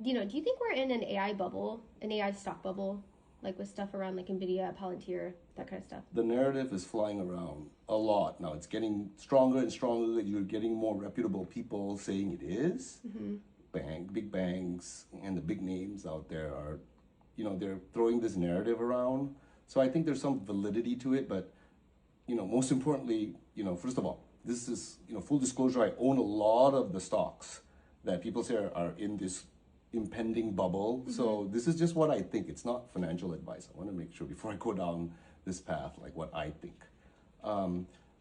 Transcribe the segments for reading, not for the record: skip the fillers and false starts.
do you think we're in an AI bubble, an AI stock bubble, like with stuff around like Nvidia, Palantir, that kind of stuff? The narrative is flying around a lot now. It's getting stronger and stronger. You're getting more reputable people saying it is. Big banks and the big names out there are, they're throwing this narrative around. So I think there's some validity to it, but most importantly, first of all, this is, full disclosure, I own a lot of the stocks that people say are in this impending bubble. So this is just what I think. It's not financial advice. I want to make sure before I go down this path, like what I think.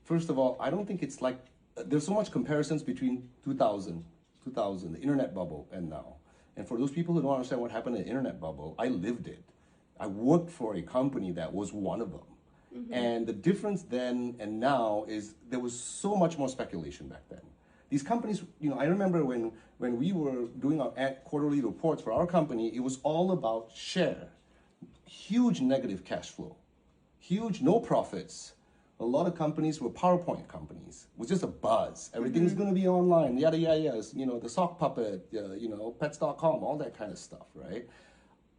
First of all, I don't think it's like, there's so much comparisons between 2000, the internet bubble, and now. And for those people who don't understand what happened in the internet bubble, I lived it. I worked for a company that was one of them. And the difference then and now is there was so much more speculation back then. These companies, I remember when we were doing our quarterly reports for our company, it was all about share. Huge negative cash flow, huge no profits. A lot of companies were PowerPoint companies. It was just a buzz. Everything's going to be online, yada, yada, yada. The sock puppet, pets.com, all that kind of stuff, right?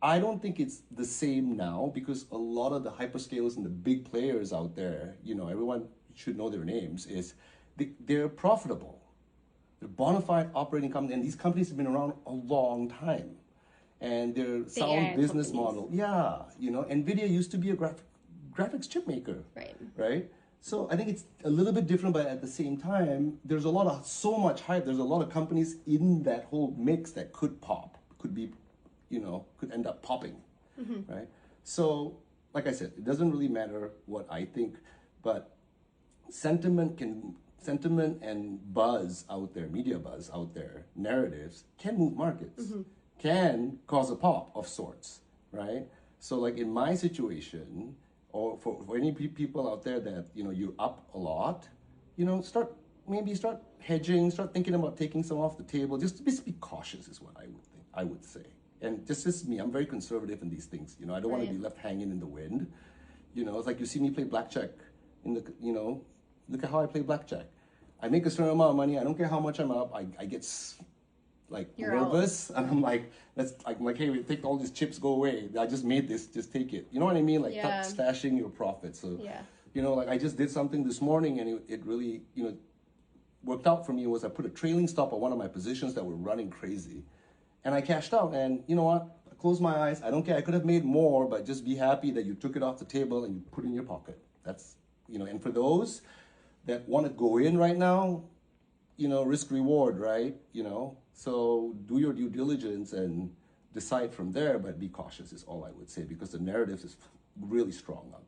I don't think it's the same now because a lot of the hyperscalers and the big players out there, everyone should know their names, they're profitable. They're bona fide operating companies, and these companies have been around a long time. And their sound business model. Yeah, NVIDIA used to be a graphics chip maker. Right? So I think it's a little bit different, but at the same time, there's so much hype. There's a lot of companies in that whole mix that could pop, could be, could end up popping, right? So, like I said, it doesn't really matter what I think, but sentiment and buzz out there, media buzz out there, narratives can move markets, can cause a pop of sorts, right? So like in my situation, or for any people out there that, you're up a lot, start hedging, start thinking about taking some off the table. Just be cautious is what I would say. And just me, I'm very conservative in these things. I don't want to be left hanging in the wind. It's like you see me play blackjack look at how I play blackjack. I make a certain amount of money. I don't care how much I'm up. I get You're nervous. Out. And I'm like, hey, take all these chips, go away. I just made this, just take it. You know what I mean? Like stashing your profits. So, I just did something this morning and it really, worked out for me was I put a trailing stop on one of my positions that were running crazy. And I cashed out, and you know what? I closed my eyes. I don't care. I could have made more, but just be happy that you took it off the table and you put it in your pocket. That's, and for those that want to go in right now, risk reward, right? So do your due diligence and decide from there, but be cautious is all I would say because the narrative is really strong out